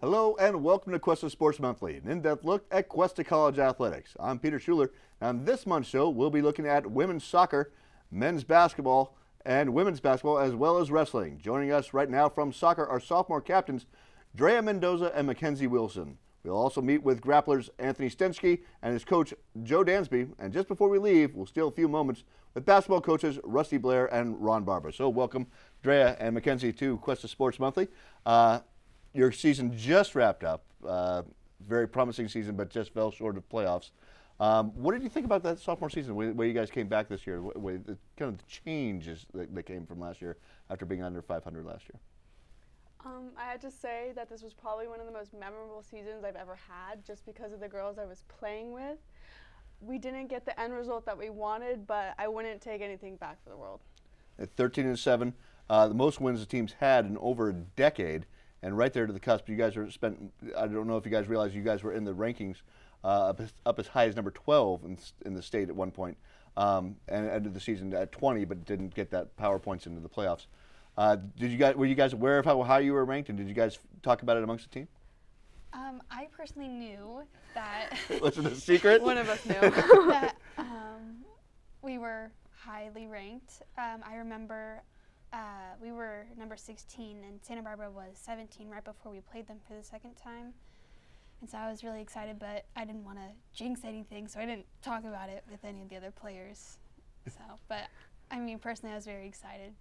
Hello and welcome to Cuesta Sports Monthly, an in-depth look at Cuesta College athletics. I'm Peter Schuler. On this month's show, we'll be looking at women's soccer, men's basketball, and women's basketball, as well as wrestling. Joining us right now from soccer are sophomore captains Drea Mendoza and Mackenzie Wilson. We'll also meet with grapplers Anthony Stensky and his coach Joe Dansby. And just before we leave, we'll steal a few moments with basketball coaches Rusty Blair and Ron Barber. So welcome, Drea and Mackenzie, to Cuesta Sports Monthly. Your season just wrapped up. Very promising season, but just fell short of playoffs. What did you think about that sophomore season, where you guys came back this year, the kind of the changes that came from last year after being under 500 last year? I had to say that this was probably one of the most memorable seasons I've ever had, just because of the girls I was playing with. We didn't get the end result that we wanted, but I wouldn't take anything back for the world. At 13-7, the most wins the team's had in over a decade. And right there to the cusp, you guys were spent. I don't know if you guys realize you guys were in the rankings up as high as number 12 in the state at one point, and ended the season at 20, but didn't get that power points into the playoffs. Were you guys aware of how you were ranked, and did you guys talk about it amongst the team? I personally knew that. Was it a secret? One of us knew that we were highly ranked. I remember. We were number 16 and Santa Barbara was 17 right before we played them for the second time. And so I was really excited, but I didn't want to jinx anything, so I didn't talk about it with any of the other players. But I mean, personally, I was very excited.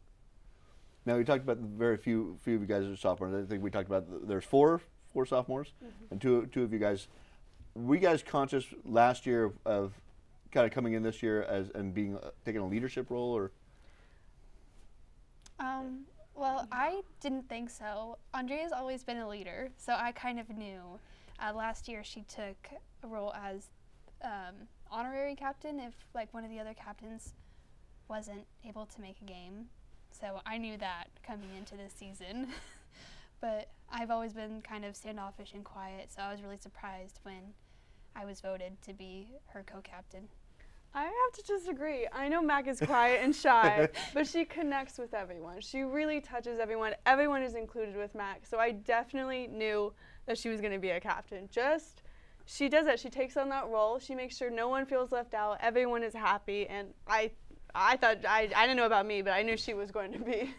Now, we talked about the very few of you guys are sophomores. I think we talked about there's four sophomores, and two of you guys. Were you guys conscious last year of kind of coming in this year and taking a leadership role, or? Well, I didn't think so. Andrea's always been a leader, so I kind of knew. Last year she took a role as honorary captain if one of the other captains wasn't able to make a game. So I knew that coming into this season. But I've always been kind of standoffish and quiet, so I was really surprised when I was voted to be her co-captain. I have to disagree. I know Mac is quiet and shy, but she connects with everyone. She really touches everyone. Everyone is included with Mac. So I definitely knew that she was going to be a captain. She does that. She takes on that role. She makes sure no one feels left out. Everyone is happy. And I thought, I didn't know about me, but I knew she was going to be.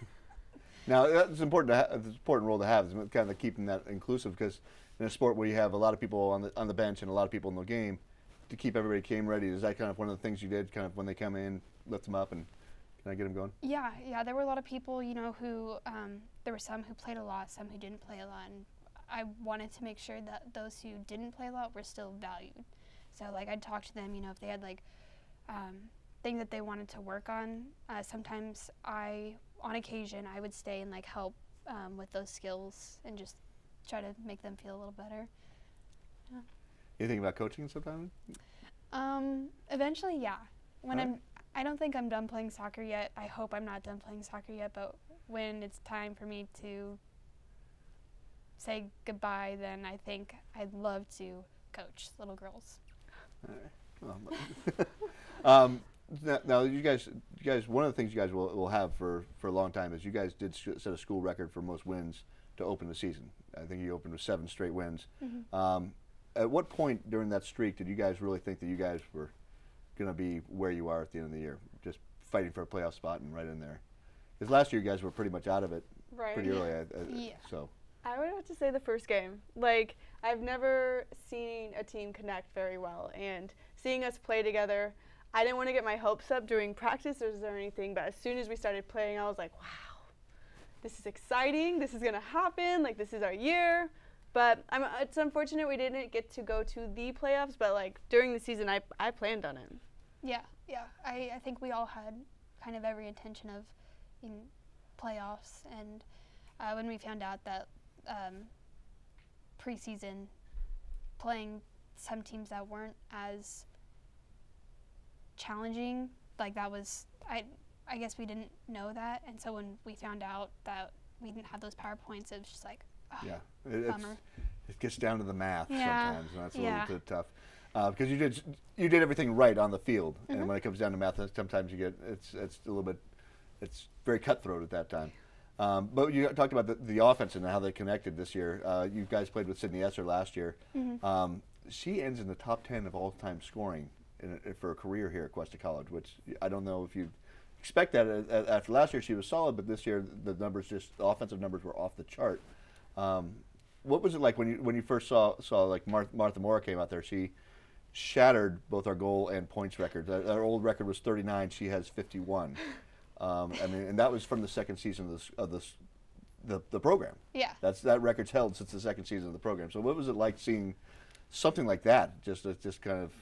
Now, that's important. It's an important role to have, is kind of keeping that inclusive, because in a sport where you have a lot of people on the bench and a lot of people in the game, to keep everybody game ready, is that kind of one of the things you did, kind of when they come in, lift them up and kind of get them going? Yeah, there were a lot of people, who, there were some who played a lot, some who didn't play a lot, and I wanted to make sure that those who didn't play a lot were still valued. So, I'd talk to them, if they had, things that they wanted to work on. Sometimes on occasion, I would stay and, help with those skills and just try to make them feel a little better. Yeah. You think about coaching sometime? Eventually, yeah. When right. I don't think I'm done playing soccer yet. I hope I'm not done playing soccer yet, but when it's time for me to say goodbye, then I think I'd love to coach little girls. All right. Now you guys, one of the things you guys will have for a long time is you guys did set a school record for most wins to open the season. I think you opened with 7 straight wins. Mm-hmm. At what point during that streak did you guys really think that you guys were going to be where you are at the end of the year, just fighting for a playoff spot and right in there? Because last year you guys were pretty much out of it pretty early. Yeah. So I would have to say the first game. I've never seen a team connect very well, and seeing us play together, I didn't want to get my hopes up during practice or anything, but as soon as we started playing, I was like, wow, this is exciting. This is going to happen. This is our year. But it's unfortunate we didn't get to go to the playoffs, but during the season, I planned on it. Yeah. I think we all had kind of every intention of playoffs, and when we found out that preseason playing some teams that weren't as challenging, that was, I guess we didn't know that, and so when we found out that we didn't have those PowerPoints, it was just yeah, bummer. It gets down to the math sometimes, and that's a little bit tough. Because you did everything right on the field, and when it comes down to math, sometimes you get it's a little bit, it's very cutthroat at that time. But you talked about the offense and how they connected this year. You guys played with Sydney Esser last year. She ends in the top 10 of all-time scoring for a career here at Cuesta College, which I don't know if you expect that. After last year, she was solid, but this year the offensive numbers were off the chart. What was it like when you first saw like Martha Mora came out there? She shattered both our goal and points records. Our old record was 39. She has 51. I mean, and that was from the second season of the program. Yeah. That record's held since the second season of the program. So what was it like seeing something like that? Just kind of.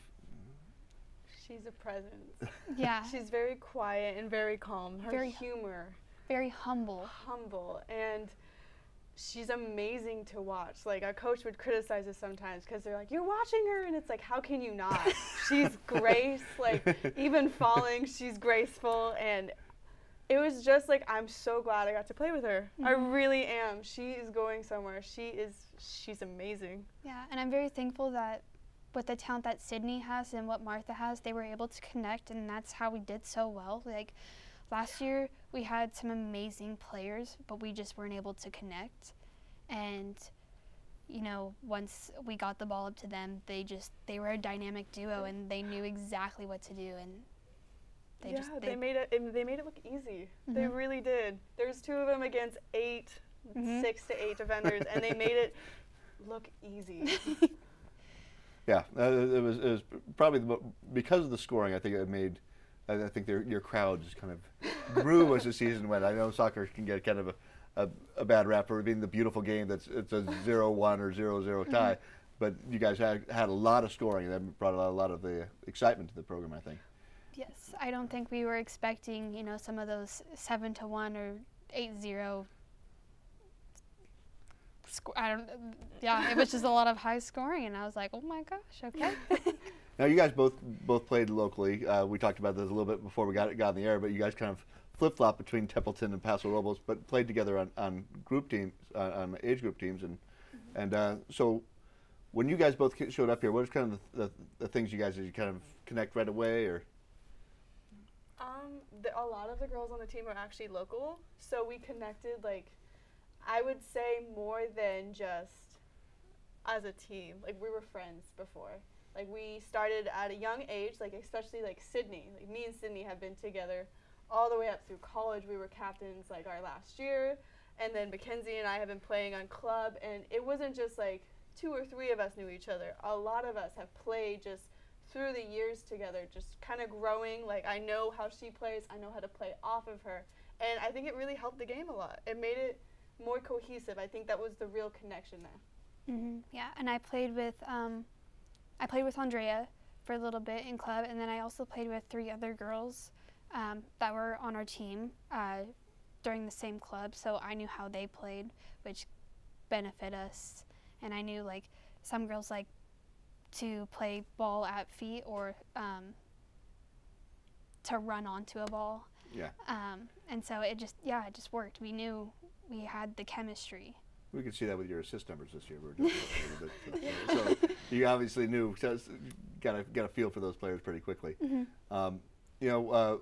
She's a presence. Yeah. She's very quiet and very calm. Her humor. Very humble. Humble. And she's amazing to watch. Like, our coach would criticize us sometimes because they're like, you're watching her, and it's like, how can you not? She's grace. Like, even falling, she's graceful. And it was just like, I'm so glad I got to play with her. I really am. She is going somewhere. She's amazing. Yeah, and I'm very thankful that with the talent that Sydney has and what Martha has, they were able to connect, and that's how we did so well. Like, last year, we had some amazing players, but we just weren't able to connect. And, you know, once we got the ball up to them, they were a dynamic duo, and they knew exactly what to do. And they made it look easy. They really did. There's 2 of them against 6 to 8 defenders, and they made it look easy. Yeah, it was probably because of the scoring. I think it made. I think your crowd just kind of grew as the season went. I know soccer can get kind of a bad rap for being the beautiful game it's a 0-1 or 0-0 tie, but you guys had a lot of scoring, and that brought a lot of the excitement to the program, I think. Yes, I don't think we were expecting, you know, some of those 7-1 or 8-0. Yeah, it was just a lot of high scoring, and I was like, oh my gosh, okay. Now you guys both played locally. We talked about this a little bit before we got in the air, but you guys kind of flip-flop between Templeton and Paso Robles, but played together on group teams, on age group teams, and so when you guys both showed up here, what was kind of the things you guys did? You kind of connect right away, or? A lot of the girls on the team are actually local, so we connected, like, I would say more than just as a team. Like, we were friends before. Like, we started at a young age, like, especially, like, Sydney. Like, me and Sydney have been together all the way up through college. We were captains, like, our last year. And then Mackenzie and I have been playing on club. And it wasn't just, like, 2 or 3 of us knew each other. A lot of us have played just through the years together, just kind of growing. Like, I know how she plays. I know how to play off of her. And I think it really helped the game a lot. It made it more cohesive. I think that was the real connection there. Yeah, and I played with Andrea for a little bit in club, and then I also played with 3 other girls that were on our team during the same club, so I knew how they played, which benefit us. And I knew, like, some girls like to play ball at feet or to run onto a ball. Yeah. And so it just worked. We knew we had the chemistry. We could see that with your assist numbers this year. We were just a little bit, so you obviously knew, so got a feel for those players pretty quickly. You know,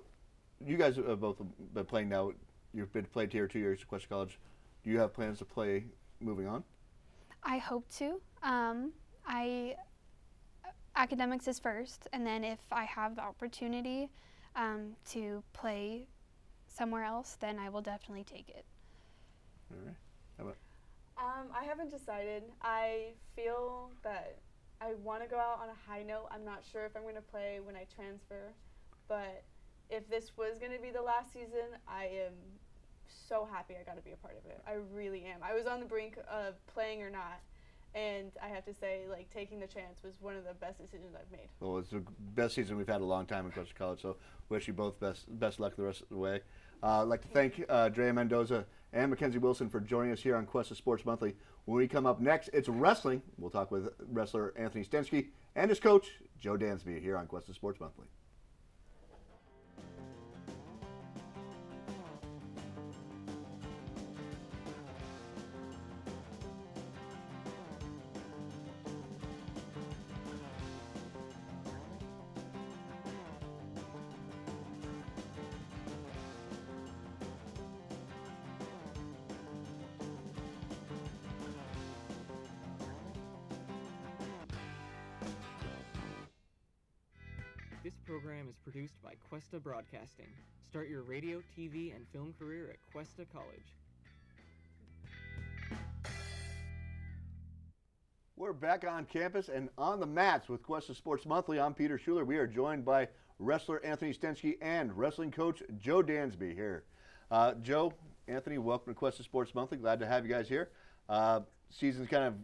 you guys have both been playing now. You've been played here 2 years at Cuesta College. Do you have plans to play moving on? I hope to. Academics is first, and then if I have the opportunity to play somewhere else, then I will definitely take it. All right. How about? I haven't decided. I feel that I want to go out on a high note. I'm not sure if I'm going to play when I transfer, but if this was going to be the last season, I am so happy I got to be a part of it. I really am. I was on the brink of playing or not, and I have to say, like, taking the chance was one of the best decisions I've made. Well, it's the best season we've had in a long time at Cuesta College, so wish you both best luck the rest of the way. I'd like to thank Drea Mendoza and Mackenzie Wilson for joining us here on Cuesta Sports Monthly. When we come up next, it's wrestling. We'll talk with wrestler Anthony Stensky and his coach, Joe Dansby, here on Cuesta Sports Monthly. program is produced by Cuesta Broadcasting. Start your radio, TV, and film career at Cuesta College. We're back on campus and on the mats with Cuesta Sports Monthly. I'm Peter Schuler. We are joined by wrestler Anthony Stensky and wrestling coach Joe Dansby here. Joe, Anthony, welcome to Cuesta Sports Monthly. Glad to have you guys here. Season's kind of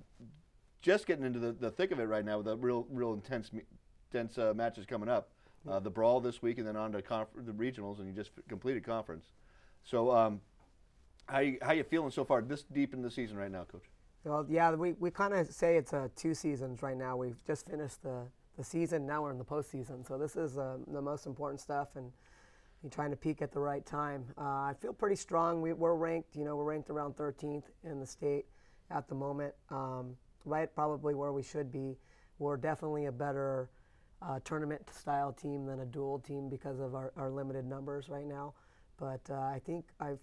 just getting into the thick of it right now with the real intense matches coming up. The Brawl this week and then on to the regionals, and you just completed conference. So how you feeling so far this deep in the season right now, Coach? Well, yeah, we kind of say it's 2 seasons right now. We've just finished the season. Now we're in the postseason. So this is the most important stuff, and you're trying to peak at the right time. I feel pretty strong. We're ranked, we're ranked around 13th in the state at the moment, right probably where we should be. We're definitely a better tournament-style team than a dual team because of our limited numbers right now. But I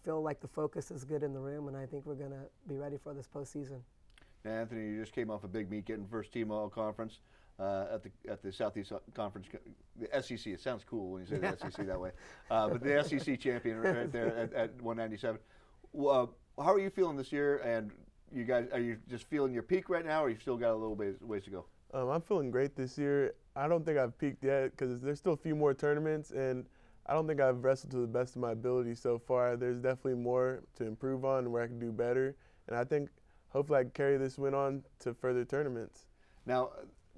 feel like the focus is good in the room, and I think we're going to be ready for this postseason. Now, Anthony, you just came off a big meet, getting first team all conference at the Southeast Conference, the SEC. It sounds cool when you say the SEC that way, but the SEC champion right there at 197. How are you feeling this year? And you guys, are you just feeling your peak right now, or you still got a little ways to go? I'm feeling great this year. I don't think I've peaked yet because there's still a few more tournaments, and I don't think I've wrestled to the best of my ability so far. There's definitely more to improve on and where I can do better. And I think hopefully I can carry this win on to further tournaments. Now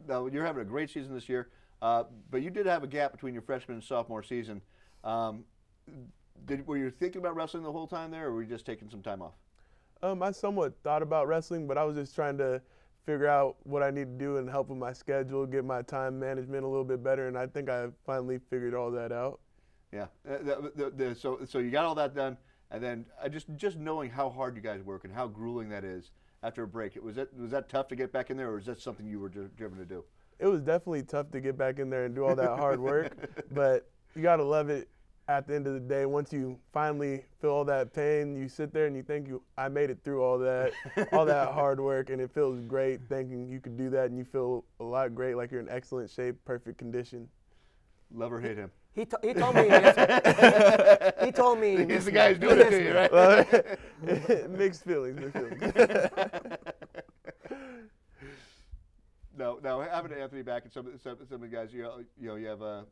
you're having a great season this year, but you did have a gap between your freshman and sophomore season. Were you thinking about wrestling the whole time there, or were you just taking some time off? I somewhat thought about wrestling, but I was just trying to figure out what I need to do and help with my schedule, get my time management a little bit better, and I think I finally figured all that out. Yeah, so you got all that done, and then just knowing how hard you guys work and how grueling that is after a break. Was that tough to get back in there, or is that something you were driven to do? It was definitely tough to get back in there and do all that hard work, but you got to love it at the end of the day. Once you finally feel all that pain, you sit there and you think I made it through all that hard work, and it feels great thinking you could do that, and you feel a lot great, like you're in excellent shape, perfect condition. Love or hate him? He told me. He told me. He's the guy who's doing it to you, right? Mixed feelings. Now having Anthony back and some of the guys, you have a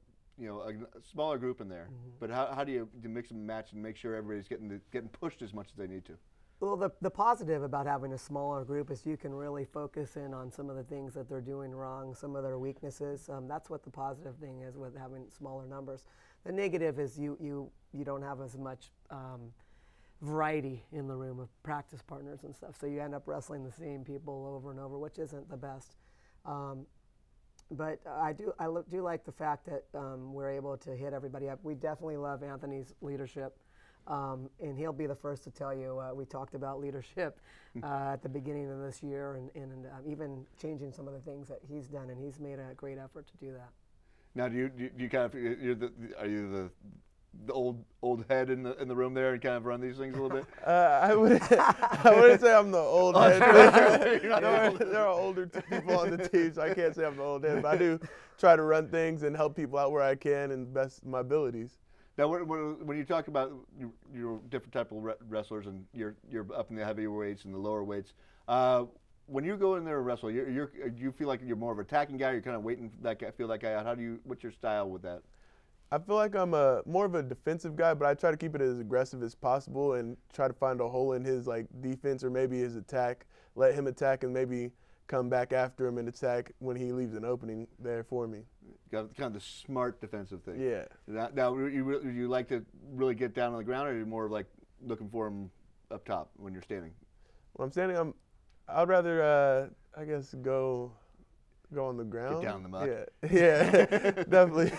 smaller group in there. Mm-hmm. But how do you mix and match and make sure everybody's getting pushed as much as they need to? Well, the positive about having a smaller group is you can really focus in on some of the things that they're doing wrong, some of their weaknesses. That's what the positive thing is with having smaller numbers. The negative is you don't have as much variety in the room of practice partners and stuff. So you end up wrestling the same people over and over, which isn't the best. But I do like the fact that we're able to hit everybody up. We definitely love Anthony's leadership. And he'll be the first to tell you we talked about leadership at the beginning of this year, and even changing some of the things that he's done, and he's made a great effort to do that. Now, do you kind of are you the old head in the room there and kind of run these things a little bit? I wouldn't say I'm the old head. There are older people on the team, so I can't say I'm the old head. But I do try to run things and help people out where I can and best of my abilities. Now, when you talk about your different type of wrestlers, and you're up in the heavyweights and the lower weights, when you go in there and wrestle, do you feel like you're more of an attacking guy? Or you're kind of waiting for that guy, feel that guy out. What's your style with that? I feel like I'm more of a defensive guy, but I try to keep it as aggressive as possible and try to find a hole in his defense or maybe his attack. Let him attack and maybe come back after him and attack when he leaves an opening there for me. Got kind of the smart defensive thing. Yeah. Now, you like to really get down on the ground, or are you more like looking for him up top when you're standing? When I'm standing, I'd rather I guess go on the ground. Get down in the muck. Yeah, definitely.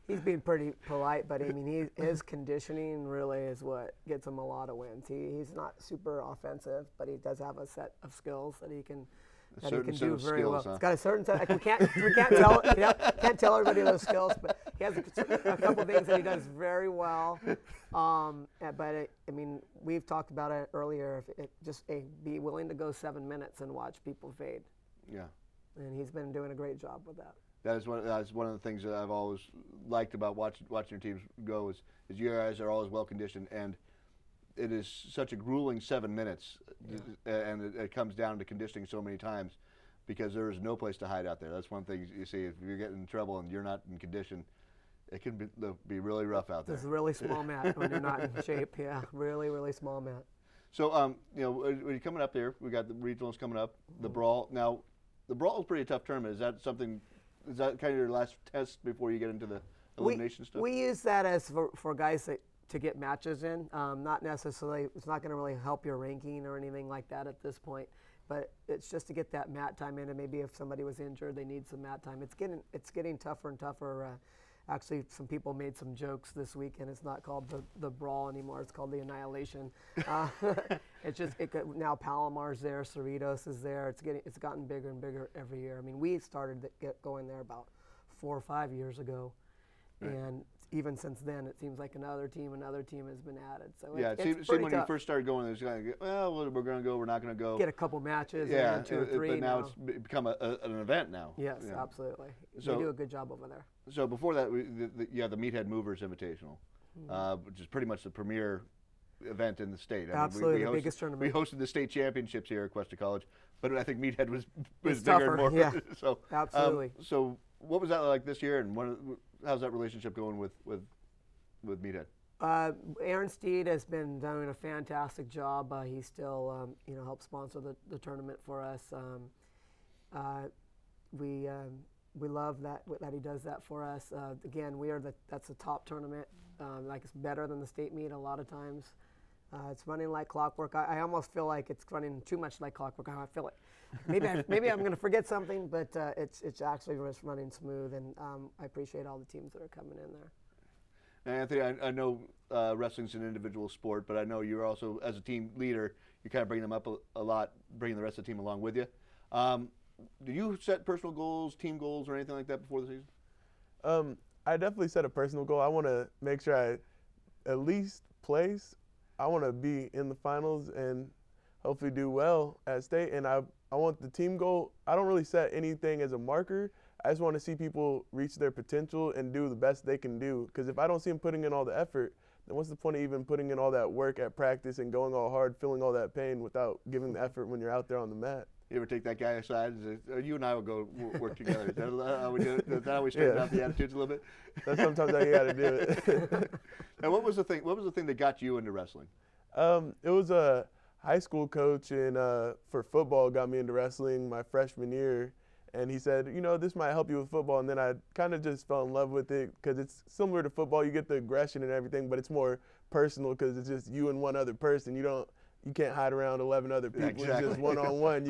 He's being pretty polite, but I mean, his conditioning really is what gets him a lot of wins. He's not super offensive, but he does have a set of skills that he can do very well. Huh? It's got a certain set. We can't tell everybody those skills, but he has a couple things that he does very well. But I mean, we've talked about it earlier. Be willing to go 7 minutes and watch people fade. Yeah. And he's been doing a great job with that. That's one of the things that I've always liked about watching your teams go is you guys are always well conditioned, and it is such a grueling 7 minutes, and it comes down to conditioning so many times because there is no place to hide out there. That's one thing you see. If you're getting in trouble and you're not in condition, it can be really rough out there. It's a really small mat when you're not in shape. Yeah, really, really small mat. So, when you're coming up there, we got the regionals coming up, the brawl. Now, the brawl is a pretty tough tournament. Is that kind of your last test before you get into the elimination stuff? We use that as for guys to get matches in. Not necessarily, it's not going to really help your ranking or anything like that at this point. But it's just to get that mat time in, and maybe if somebody was injured, they need some mat time. It's getting tougher and tougher. Actually, some people made some jokes this weekend. It's not called the brawl anymore. It's called the annihilation. Now Palomar's there, Cerritos is there. It's gotten bigger and bigger every year. I mean, we started to get going there about 4 or 5 years ago, and even since then, it seems like another team has been added. So yeah, it seemed when you first started going, there's kind of, well, we're going to go, we're not going to go. Get a couple matches, yeah, and 2 or 3. But now it's become an event now. Yes, yeah. absolutely. So, they do a good job over there. So before that, you have the Meathead Movers Invitational, which is pretty much the premier event in the state. Absolutely, the biggest tournament. We hosted the state championships here at Cuesta College, but I think Meathead was bigger tougher, and more. Yeah, so absolutely. So what was that like this year, and how's that relationship going with Meathead? Aaron Steed has been doing a fantastic job. He still, helps sponsor the tournament for us. We love that he does that for us. Again, that's the top tournament. It's better than the state meet a lot of times. It's running like clockwork. I almost feel like it's running too much like clockwork. I feel it. Maybe I'm going to forget something, but it's actually just running smooth, and I appreciate all the teams that are coming in there. Now, Anthony, I know wrestling's an individual sport, but I know you're also, as a team leader, you kind of bring them up a lot, bringing the rest of the team along with you. Do you set personal goals, team goals, or anything like that before the season? I definitely set a personal goal. I want to make sure I at least place. I want to be in the finals and hopefully do well at state. And I want the team goal. I don't really set anything as a marker. I just want to see people reach their potential and do the best they can do. Because if I don't see them putting in all the effort, then what's the point of even putting in all that work at practice and going all hard, feeling all that pain without giving the effort when you're out there on the mat? You ever take that guy aside and say, you and I will go work together? Is that how we do it? Is that how we straighten out the attitudes a little bit? That's sometimes how you got to do it. Now, what was the thing that got you into wrestling? It was a high school coach for football got me into wrestling my freshman year. And he said, this might help you with football. And then I kind of just fell in love with it because it's similar to football. You get the aggression and everything, but it's more personal because it's just you and one other person. You can't hide around 11 other people. Exactly. It's just one-on-one.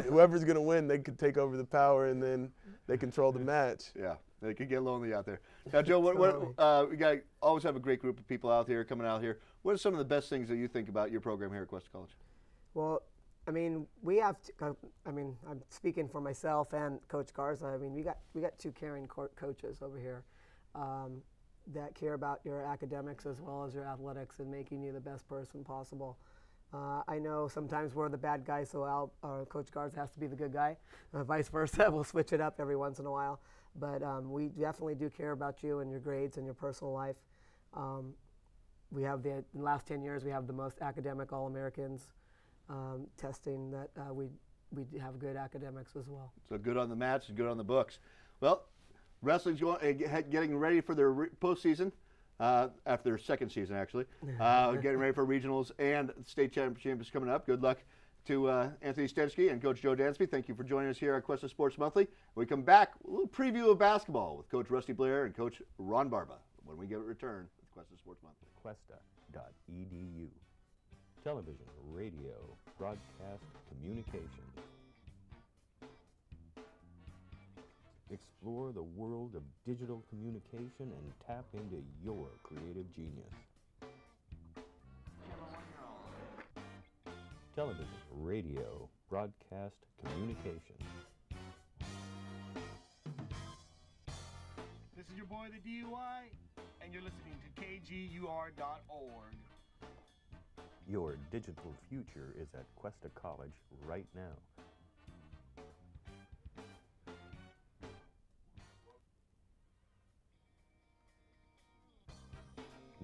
Whoever's going to win, they can take over the power, and then they control the match. Yeah, they could get lonely out there. Now, Joe, we got always have a great group of people out here coming out here. What are some of the best things that you think about your program here at Cuesta College? Well, we have. I'm speaking for myself and Coach Garza. We got 2 caring coaches over here that care about your academics as well as your athletics and making you the best person possible. I know sometimes we're the bad guy, so Coach Garza has to be the good guy. Vice versa, we'll switch it up every once in a while. But we definitely do care about you and your grades and your personal life. We have in the last 10 years, we have the most academic All-Americans testing that we have good academics as well. So good on the mats and good on the books. Well, wrestling's getting ready for their postseason. After their second season, actually. Getting ready for regionals and state championships coming up. Good luck to Anthony Stensky and Coach Joe Dansby. Thank you for joining us here at Cuesta Sports Monthly. When we come back, a little preview of basketball with Coach Rusty Blair and Coach Ron Barba when we get a return with Cuesta Sports Monthly. Cuesta.edu. Television, radio, broadcast, communications. Explore the world of digital communication and tap into your creative genius. Television, radio, broadcast, communications. This is your boy, the DUI, and you're listening to KGUR.org. Your digital future is at Cuesta College right now.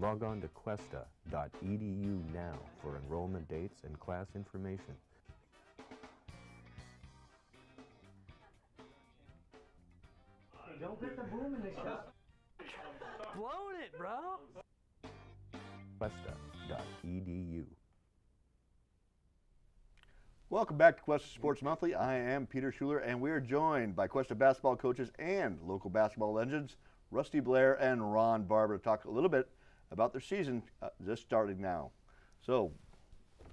Log on to cuesta.edu now for enrollment dates and class information. Don't get the boom in the shot. Blown it, bro. Cuesta.edu. Welcome back to Cuesta Sports Monthly. I am Peter Schuler, and we are joined by Cuesta basketball coaches and local basketball legends, Rusty Blair and Ron Barber, to talk a little bit about their season just starting now. So,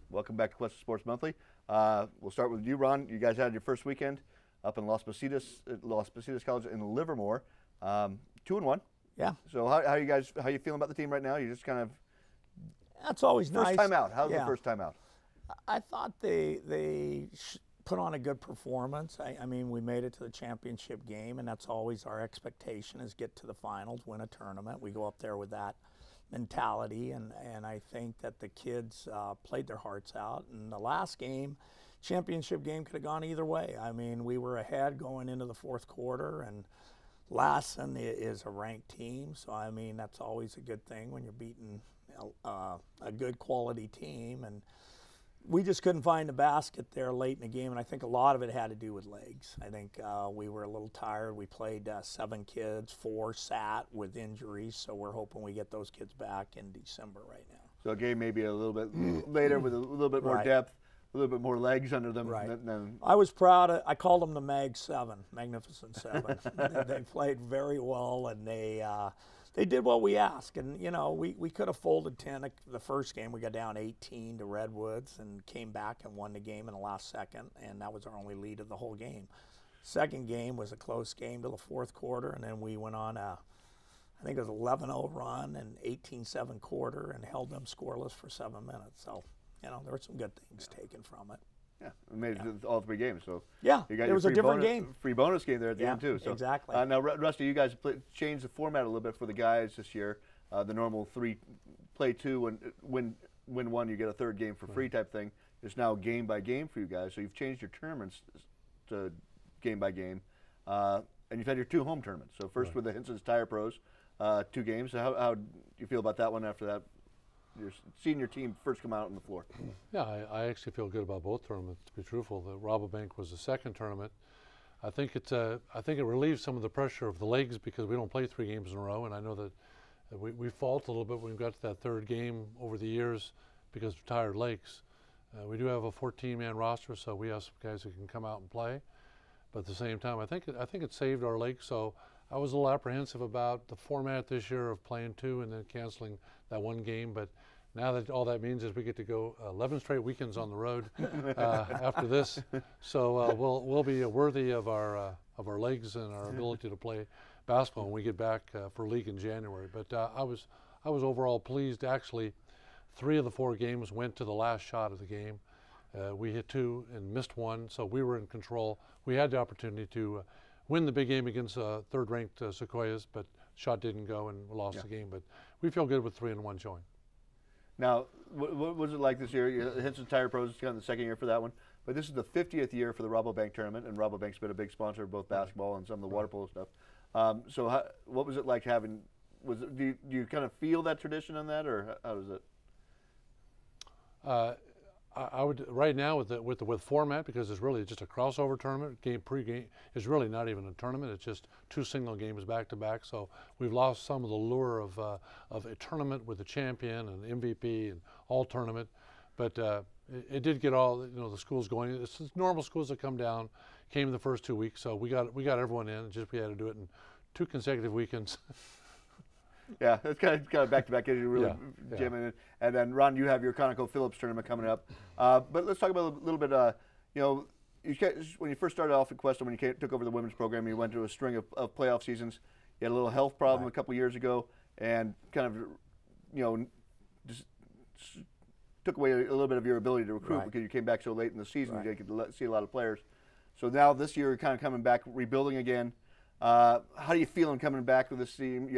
welcome back to Cuesta Sports Monthly. We'll start with you, Ron. You guys had your first weekend up in Las Positas College in Livermore, 2-1. Yeah. So how you feeling about the team right now? You just kind of that's always nice. First time out. How's the first time out? I thought they put on a good performance. I mean, we made it to the championship game, and that's always our expectation: is get to the finals, win a tournament. We go up there with that mentality, and I think that the kids played their hearts out. And the last game, championship game, could have gone either way. I mean, we were ahead going into the fourth quarter, and Lassen is a ranked team, so I mean that's always a good thing when you're beating a good quality team. And we just couldn't find the basket there late in the game, and I think a lot of it had to do with legs. I think we were a little tired. We played 7 kids, 4 sat with injuries, so we're hoping we get those kids back in December right now. So a game maybe a little bit later with a little bit more depth, a little bit more legs under them. Right. I was proud. I called them the Magnificent 7. They played very well, and they did what we asked. And, you know, we could have folded 10 the first game. We got down 18 to Redwoods and came back and won the game in the last second, and that was our only lead of the whole game. Second game was a close game to the fourth quarter, and then we went on I think it was 11-0 run and 18-7 quarter and held them scoreless for 7 minutes. So, you know, there were some good things taken from it. Yeah, we made it to all 3 games. So yeah, you got it was a different game. Free bonus game there at the end too. So exactly. Now, Rusty, you guys changed the format a little bit for the guys this year. The normal 3, play 2 and win 1, you get a third game for free type thing. It's now game by game for you guys. So you've changed your tournaments to game by game, and you've had your 2 home tournaments. So first with the Hinson's Tire Pros, 2 games. So how do you feel about that one after that? You're seeing your team first come out on the floor. Yeah, I actually feel good about both tournaments, to be truthful. The Rabobank was the second tournament. I think it relieves some of the pressure of the legs because we don't play 3 games in a row, and I know that we fault a little bit when we got to that third game over the years because of tired legs. We do have a 14-man roster, so we have some guys who can come out and play. But at the same time, I think it saved our legs. So I was a little apprehensive about the format this year of playing 2 and then canceling that 1 game. But now that all that means is we get to go 11 straight weekends on the road after this. So we'll be worthy of our legs and our ability to play basketball when we get back for league in January. But I was overall pleased. Actually, 3 of the 4 games went to the last shot of the game. We hit 2 and missed 1, so we were in control. We had the opportunity to win the big game against third-ranked Sequoias, but shot didn't go and we lost the game. But we feel good with 3-1 showing. Now, what was it like this year? Hinson Tire Pros is kind of the second year for that one, but this is the 50th year for the Rabobank tournament, and Rabobank's been a big sponsor of both basketball and some of the water polo stuff. So what was it like having? Do you kind of feel that tradition on that, or how does it? I would right now with format, because it's really just a crossover tournament. Pre-game is really not even a tournament. It's just 2 single games back to back. So we've lost some of the lure of a tournament with the champion and MVP and all tournament. But it did get all the schools going. It's normal schools that come down came the first 2 weeks. So we got everyone in. Just we had to do it in 2 consecutive weekends. Yeah, it's kind of back to back as you really jamming in. And then Ron, you have your ConocoPhillips tournament coming up. But let's talk about a little bit. When you first started off at Cuesta, when you took over the women's program, you went through a string of playoff seasons. You had a little health problem a couple years ago, and kind of just took away a little bit of your ability to recruit because you came back so late in the season. You didn't get to see a lot of players. So now this year, you're kind of coming back, rebuilding again. How do you feel in coming back with this team?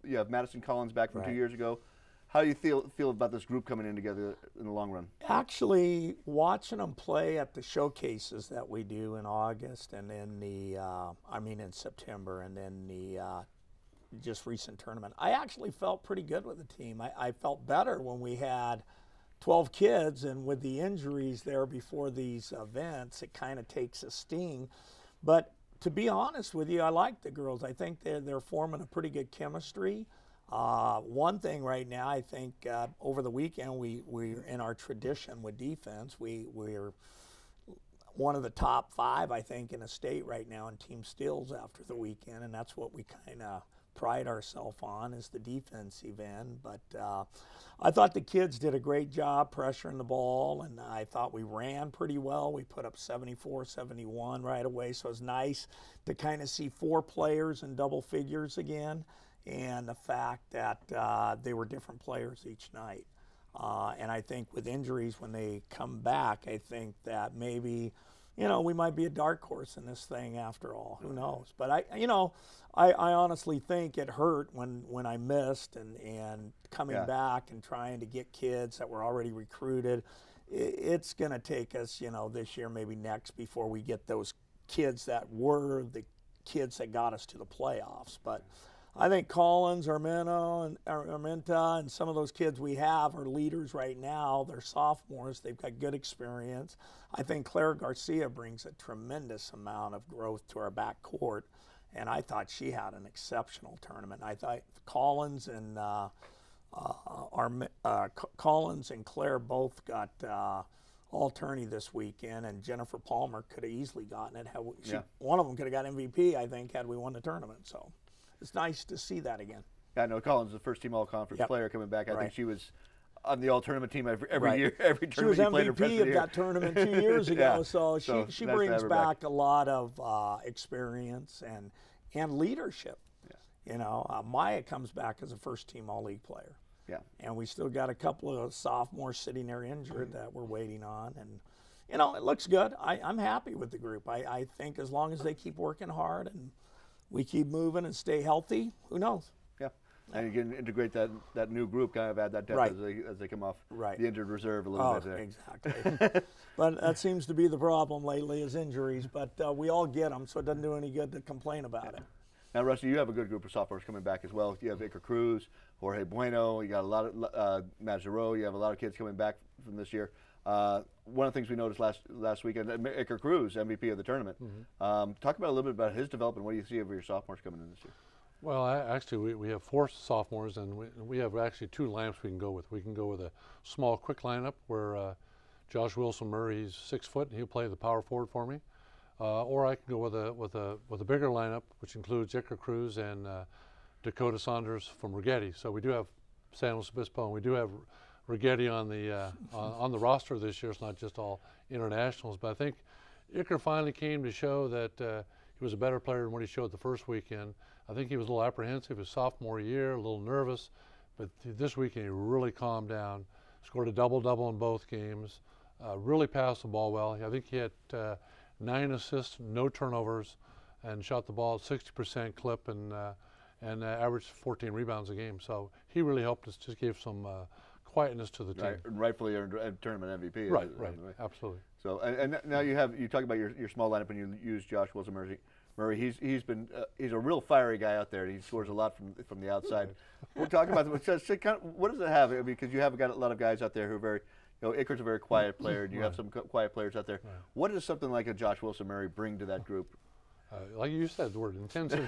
You have Madison Collins back from 2 years ago. How do you feel about this group coming in together in the long run? Actually, watching them play at the showcases that we do in August and then in September, and then the just recent tournament. I actually felt pretty good with the team. I felt better when we had 12 kids, and with the injuries there before these events, it kind of takes a sting. But to be honest with you, I like the girls. I think they're forming a pretty good chemistry. One thing right now, I think over the weekend, we're in our tradition with defense. We're one of the top 5, I think, in the state right now in team steals after the weekend, and that's what we kind of pride ourselves on, is the defensive end. But I thought the kids did a great job pressuring the ball, and I thought we ran pretty well. We put up 74-71 right away, so it was nice to kind of see 4 players in double figures again, and the fact that they were different players each night. And I think with injuries, when they come back, I think that maybe, we might be a dark horse in this thing after all. Who knows? But I honestly think it hurt when I missed and coming back and trying to get kids that were already recruited. It's going to take us, this year, maybe next, before we get those kids that were the kids that got us to the playoffs. But I think Collins, Armenta, and some of those kids we have are leaders right now. They're sophomores. They've got good experience. I think Claire Garcia brings a tremendous amount of growth to our backcourt, and I thought she had an exceptional tournament. I thought Collins and Collins and Claire both got all tourney this weekend, and Jennifer Palmer could have easily gotten it. One of them could have got MVP, I think, had we won the tournament. So it's nice to see that again. Yeah, I know Collins is the first team all-conference player coming back. I think she was on the all-tournament team every year. Every tournament she was MVP of that tournament 2 years ago, so she brings back a lot of experience and leadership. Yeah. Maya comes back as a first-team all-league player. Yeah. And we still got a couple of sophomores sitting there injured that we're waiting on. And, it looks good. I'm happy with the group. I think as long as they keep working hard and we keep moving and stay healthy, who knows? Yeah. And you can integrate that new group, kind of add that depth as they come off the injured reserve a little bit there. Exactly. But that seems to be the problem lately, is injuries. But we all get them, so it doesn't do any good to complain about it. Now, Rusty, you have a good group of sophomores coming back as well. You have Iker Cruz, Jorge Bueno. You got a lot of Matt Giroux. You have a lot of kids coming back from this year. One of the things we noticed last weekend, Iker Cruz, MVP of the tournament. Talk about a little bit about his development. What do you see of your sophomores coming in this year? Well, actually, we have 4 sophomores, and we have actually 2 lineups we can go with. We can go with a small, quick lineup where Josh Wilson Murray, he's 6 foot, and he'll play the power forward for me. Or I can go with a bigger lineup, which includes Iker Cruz and Dakota Saunders from Rigetti. So we do have San Luis Obispo, and we do have Rigetti on the roster this year. It's not just all internationals, but I think Iker finally came to show that he was a better player than what he showed the first weekend. I think he was a little apprehensive his sophomore year, a little nervous, but this weekend he really calmed down, scored a double-double in both games, really passed the ball well. I think he had 9 assists, no turnovers, and shot the ball at 60% clip and averaged 14 rebounds a game. So he really helped us, just gave some quietness to the team. Right, rightfully earned tournament MVP. Right, absolutely. So and now you talk about your small lineup and you use Josh Wilson Murray. He's a real fiery guy out there. And he scores a lot from the outside. We'll talk about what does it have? I mean, because you have got a lot of guys out there who are very. Iker's a very quiet player, and you have some quiet players out there. Right. What does something like a Josh Wilson Murray bring to that group? Like you said, the word intensity.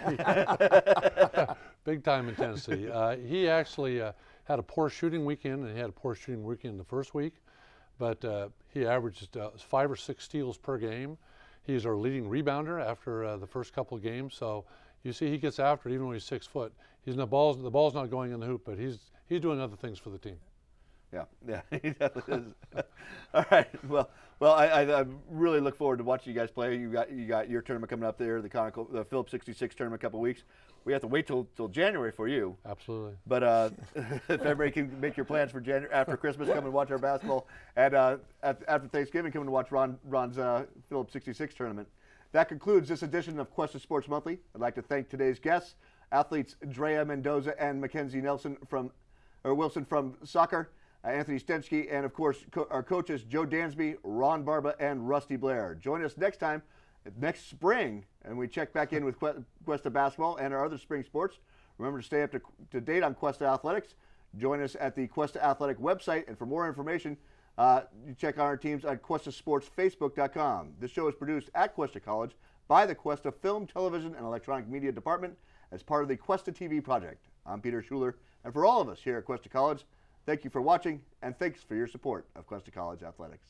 Big time intensity. He actually had a poor shooting weekend, and he had a poor shooting weekend the first week, but he averaged 5 or 6 steals per game. He's our leading rebounder after the first couple of games. So you see, he gets after it even when he's 6 foot. The ball's not going in the hoop, but he's doing other things for the team. Yeah, he definitely is. All right, well, I really look forward to watching you guys play. You got your tournament coming up there, the Phillips 66 tournament, in a couple of weeks. We have to wait till January for you. Absolutely. But if everybody can make your plans for January after Christmas, come and watch our basketball, and after Thanksgiving, come and watch Ron's Phillips 66 tournament. That concludes this edition of Cuesta Sports Monthly. I'd like to thank today's guests, athletes Drea Mendoza and Mackenzie Wilson from soccer. Anthony Stensky, and of course our coaches Joe Dansby, Ron Barba, and Rusty Blair. Join us next time, next spring, and we check back in with Cuesta basketball and our other spring sports Remember to stay up to date on Cuesta Athletics. Join us at the Cuesta Athletic website, and for more information, you check out our teams at QuestaSportsFacebook.com. This show is produced at Cuesta College by the Cuesta Film, Television, and Electronic Media Department as part of the Cuesta TV project. I'm Peter Schuler, and for all of us here at Cuesta College, thank you for watching, and thanks for your support of Cuesta College Athletics.